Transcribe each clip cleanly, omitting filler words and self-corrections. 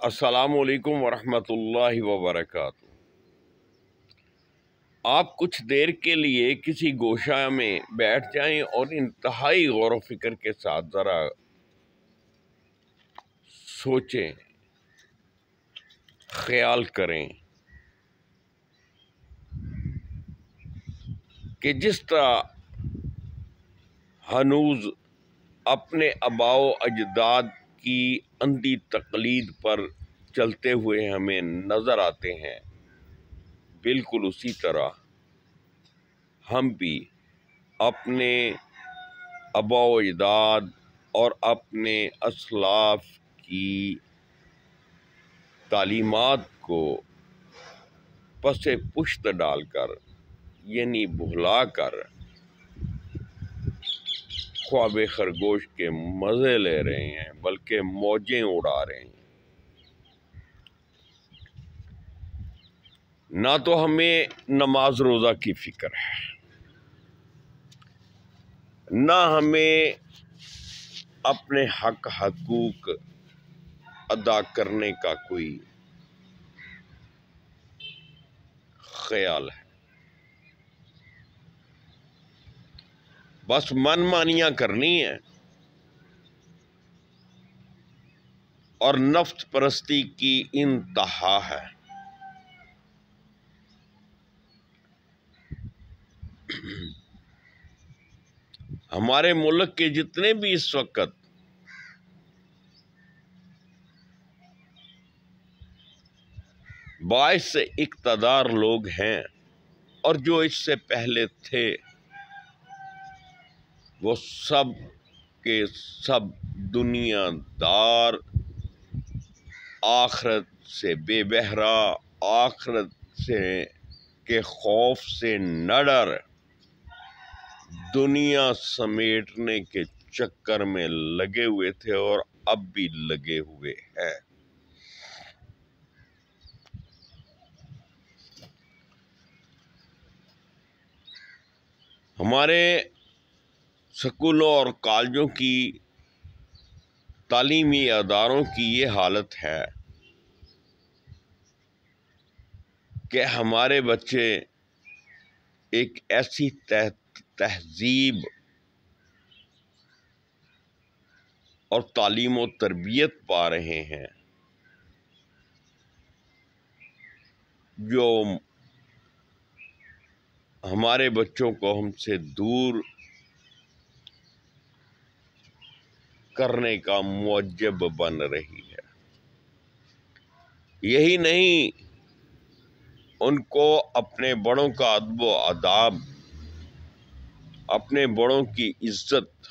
السلام علیکم ورحمۃ اللہ وبرکاتہ۔ آپ کچھ دیر کے لیے کسی گوشہ میں بیٹھ جائیں اور انتہائی غور و فکر کے ساتھ ذرا سوچیں، خیال کریں کہ جس طرح ہنوز اپنے آباء و اجداد کی اندھی تقلید پر چلتے ہوئے ہمیں نظر آتے ہیں، بالکل اسی طرح ہم بھی اپنے آباء و اجداد اور اپنے اسلاف کی تعلیمات کو پس پشت ڈال کر، یعنی بھلا کر، خواب خرگوش کے مزے لے رہے ہیں، بلکہ موجیں اڑا رہے ہیں۔ نہ تو ہمیں نماز روزہ کی فکر ہے، نہ ہمیں اپنے حق حقوق ادا کرنے کا کوئی خیال ہے، بس من مانیاں کرنی ہیں اور نفس پرستی کی انتہا ہے۔ ہمارے ملک کے جتنے بھی اس وقت باعث اقتدار لوگ ہیں اور جو اس سے پہلے تھے، وہ سب کے سب دنیا دار، آخرت سے بے بہرا، آخرت سے کے خوف سے نہ ڈر، دنیا سمیٹنے کے چکر میں لگے ہوئے تھے اور اب بھی لگے ہوئے ہیں۔ ہمارے سکولوں اور کالجوں کی، تعلیمی اداروں کی یہ حالت ہے کہ ہمارے بچے ایک ایسی تہذیب اور تعلیم و تربیت پا رہے ہیں جو ہمارے بچوں کو ہم سے دور کرنے کا موجب بن رہی ہے۔ یہی نہیں، ان کو اپنے بڑوں کا ادب و آداب، اپنے بڑوں کی عزت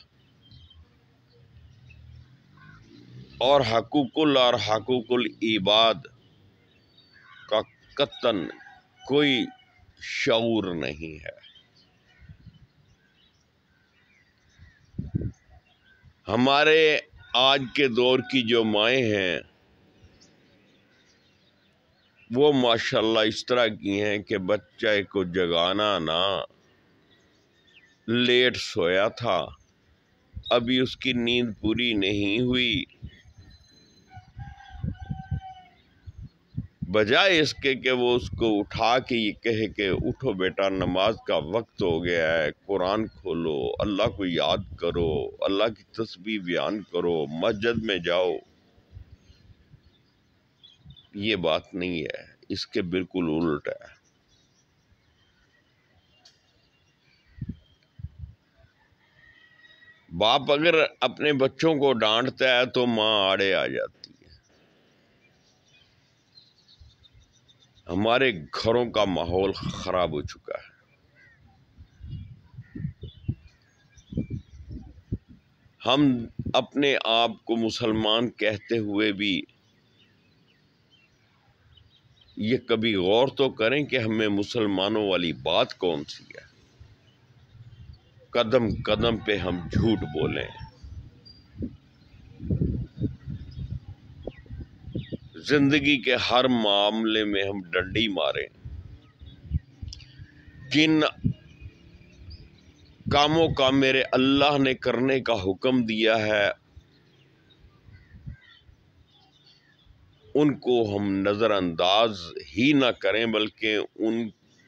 اور حقوق اللہ اور حقوق العباد کا قطعاً کوئی شعور نہیں ہے۔ ہمارے آج کے دور کی جو مائیں ہیں وہ ماشاءاللہ اس طرح کی ہیں کہ بچے کو جگانا نہ، لیٹ سویا تھا، ابھی اس کی نیند پوری نہیں ہوئی، بجائے اس کے کہ وہ اس کو اٹھا کے یہ کہے کہ اٹھو بیٹا نماز کا وقت ہو گیا ہے، قرآن کھولو، اللہ کو یاد کرو، اللہ کی تسبیح بیان کرو، مسجد میں جاؤ، یہ بات نہیں ہے، اس کے بالکل الٹ ہے۔ باپ اگر اپنے بچوں کو ڈانٹتا ہے تو ماں آڑے آ جاتی ہے۔ ہمارے گھروں کا ماحول خراب ہو چکا ہے۔ ہم اپنے آپ کو مسلمان کہتے ہوئے بھی یہ کبھی غور تو کریں کہ ہمیں مسلمانوں والی بات کون سی ہے؟ قدم قدم پہ ہم جھوٹ بولیں، زندگی کے ہر معاملے میں ہم ڈنڈی ماریں، جن کاموں کا میرے اللہ نے کرنے کا حکم دیا ہے ان کو ہم نظر انداز ہی نہ کریں بلکہ ان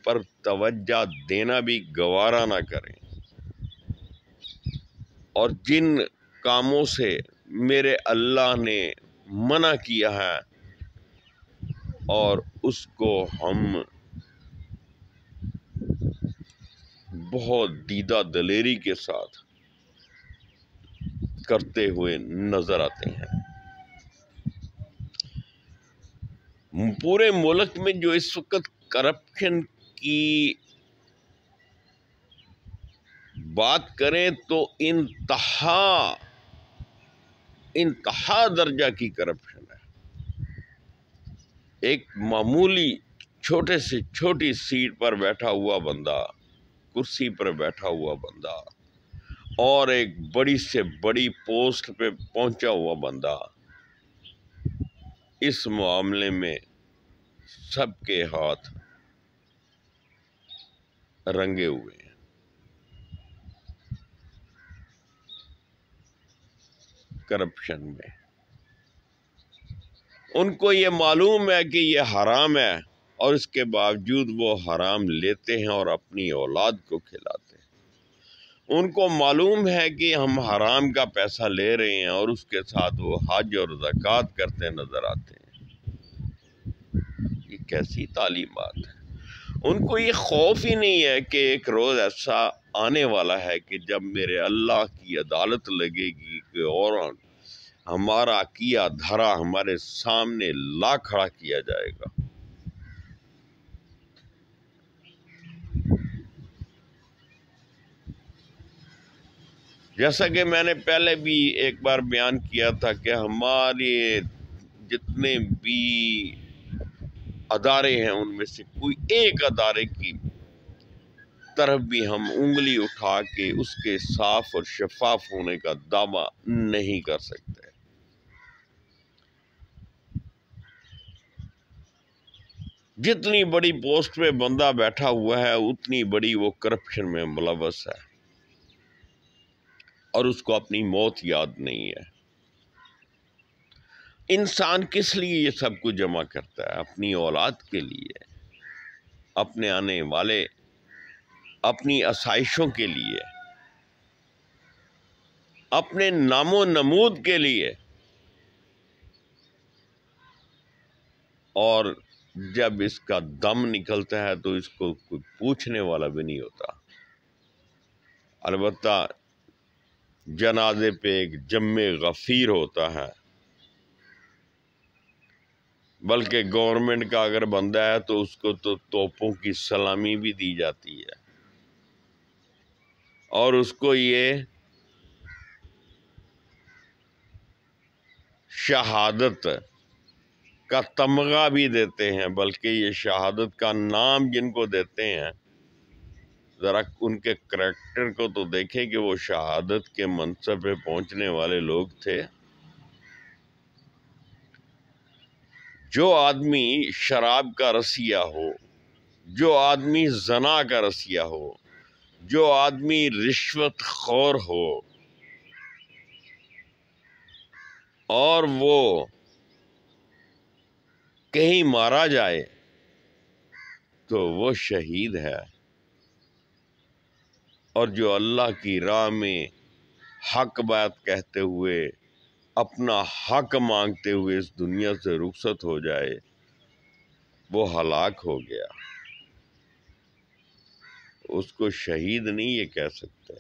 پر توجہ دینا بھی گوارا نہ کریں، اور جن کاموں سے میرے اللہ نے منع کیا ہے اور اس کو ہم بہت دیدہ دلیری کے ساتھ کرتے ہوئے نظر آتے ہیں۔ پورے ملک میں جو اس وقت کرپشن کی بات کریں تو انتہا درجہ کی کرپشن ہے۔ ایک معمولی چھوٹے سے چھوٹی سیٹ پر بیٹھا ہوا بندہ، کرسی پر بیٹھا ہوا بندہ، اور ایک بڑی سے بڑی پوسٹ پہ پہنچا ہوا بندہ، اس معاملے میں سب کے ہاتھ رنگے ہوئے ہیں۔ کرپشن میں ان کو یہ معلوم ہے کہ یہ حرام ہے، اور اس کے باوجود وہ حرام لیتے ہیں اور اپنی اولاد کو کھلاتے ہیں۔ ان کو معلوم ہے کہ ہم حرام کا پیسہ لے رہے ہیں اور اس کے ساتھ وہ حج اور زکوٰۃ کرتے نظر آتے ہیں۔ یہ کیسی تعلیمات ہے؟ ان کو یہ خوف ہی نہیں ہے کہ ایک روز ایسا آنے والا ہے کہ جب میرے اللہ کی عدالت لگے گی کہ اور ہمارا کیا دھرا ہمارے سامنے لا کھڑا کیا جائے گا۔ جیسا کہ میں نے پہلے بھی ایک بار بیان کیا تھا کہ ہمارے جتنے بھی ادارے ہیں ان میں سے کوئی ایک ادارے کی طرف بھی ہم انگلی اٹھا کے اس کے صاف اور شفاف ہونے کا دعویٰ نہیں کر سکتے۔ جتنی بڑی پوسٹ پہ بندہ بیٹھا ہوا ہے اتنی بڑی وہ کرپشن میں ملوث ہے، اور اس کو اپنی موت یاد نہیں ہے۔ انسان کس لیے یہ سب کچھ جمع کرتا ہے؟ اپنی اولاد کے لیے، اپنے آنے والے، اپنی آسائشوں کے لیے، اپنے نام و نمود کے لیے، اور جب اس کا دم نکلتا ہے تو اس کو کوئی پوچھنے والا بھی نہیں ہوتا۔ البتہ جنازے پہ ایک جم غفیر ہوتا ہے، بلکہ گورنمنٹ کا اگر بندہ ہے تو اس کو تو توپوں کی سلامی بھی دی جاتی ہے، اور اس کو یہ شہادت کا تمغہ بھی دیتے ہیں، بلکہ یہ شہادت کا نام جن کو دیتے ہیں ذرا ان کے کریکٹر کو تو دیکھیں کہ وہ شہادت کے منصب پہ پہنچنے والے لوگ تھے۔ جو آدمی شراب کا رسیہ ہو، جو آدمی زنا کا رسیہ ہو، جو آدمی رشوت خور ہو، اور وہ کہیں مارا جائے تو وہ شہید ہے، اور جو اللہ کی راہ میں حق بات کہتے ہوئے اپنا حق مانگتے ہوئے اس دنیا سے رخصت ہو جائے وہ ہلاک ہو گیا۔ اس کو شہید نہیں یہ کہہ سکتے۔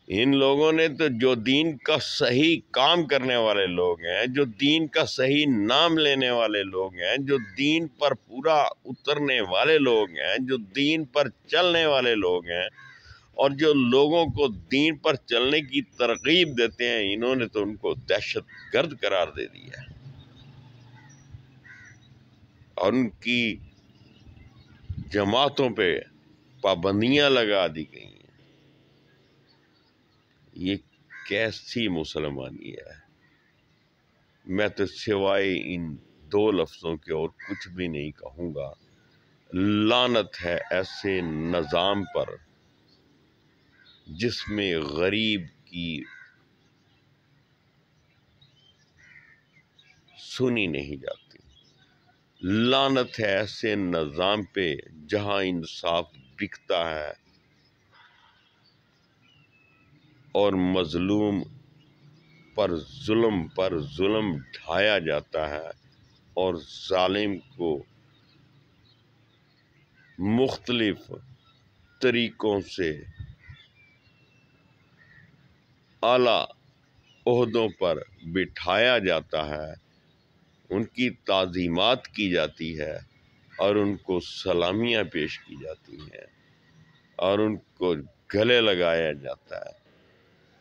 ان لوگوں نے تو جو دین کا صحیح کام کرنے والے لوگ ہیں، جو دین کا صحیح نام لینے والے لوگ ہیں، جو دین پر پورا اترنے والے لوگ ہیں، جو دین پر چلنے والے لوگ ہیں، اور جو لوگوں کو دین پر چلنے کی ترغیب دیتے ہیں، انہوں نے تو ان کو دہشت گرد قرار دے دیا ہے، اور ان کی جماعتوں پہ پابندیاں لگا دی گئی ہیں۔ یہ کیسی مسلمانی ہے؟ میں تو سوائے ان دو لفظوں کے اور کچھ بھی نہیں کہوں گا۔ لعنت ہے ایسے نظام پر جس میں غریب کی سنی نہیں جاتی۔ لعنت ہے ایسے نظام پہ جہاں انصاف بکتا ہے اور مظلوم پر ظلم ڈھایا جاتا ہے اور ظالم کو مختلف طریقوں سے اعلیٰ عہدوں پر بٹھایا جاتا ہے، ان کی تعظیمات کی جاتی ہے اور ان کو سلامیاں پیش کی جاتی ہیں اور ان کو گلے لگایا جاتا ہے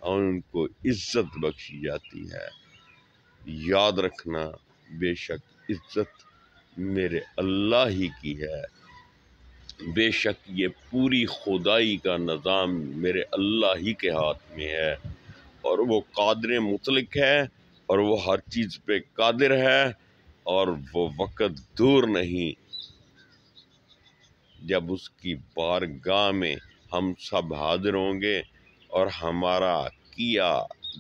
اور ان کو عزت بخشی جاتی ہے۔ یاد رکھنا، بے شک عزت میرے اللہ ہی کی ہے، بے شک یہ پوری خدائی کا نظام میرے اللہ ہی کے ہاتھ میں ہے، اور وہ قادر مطلق ہے اور وہ ہر چیز پہ قادر ہے، اور وہ وقت دور نہیں جب اس کی بارگاہ میں ہم سب حاضر ہوں گے اور ہمارا کیا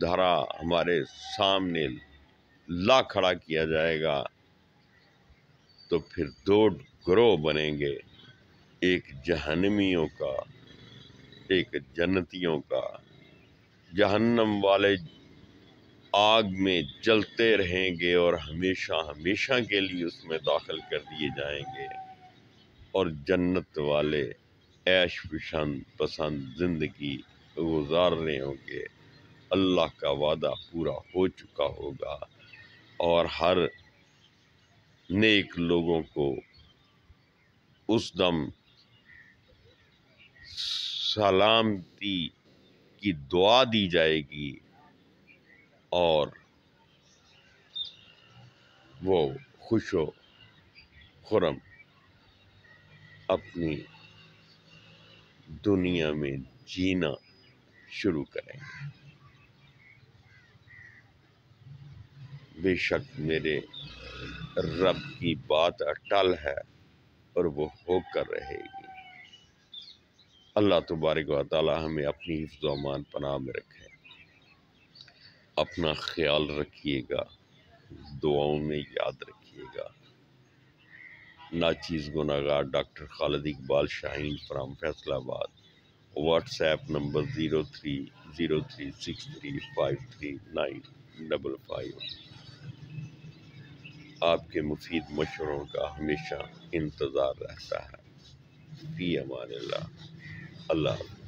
دھرا ہمارے سامنے لا کھڑا کیا جائے گا، تو پھر دو گروہ بنیں گے، ایک جہنمیوں کا، ایک جنتیوں کا۔ جہنم والے آگ میں جلتے رہیں گے اور ہمیشہ ہمیشہ کے لیے اس میں داخل کر دیے جائیں گے، اور جنت والے عیش پسند زندگی گزار رہے ہوں گے۔ اللہ کا وعدہ پورا ہو چکا ہوگا اور ہر نیک لوگوں کو اس دم سلامتی کی دعا دی جائے گی اور وہ خوش و خرم اپنی دنیا میں جینا شروع کریں گے۔ بے شک میرے رب کی بات اٹل ہے اور وہ ہو کر رہے گی۔ اللہ تبارک و تعالی ہمیں اپنی حفظ و امان پناہ میں رکھے۔ اپنا خیال رکھیے گا، دعاؤں میں یاد رکھیے گا۔ ناچیز گناہگار ڈاکٹر خالد اقبال شاہین فرام فیصل آباد۔ WhatsApp number 0303635395۔ آپ کے مفید مشوروں کا ہمیشہ انتظار رہتا ہے۔ فی امان اللہ۔ اللہ حافظ۔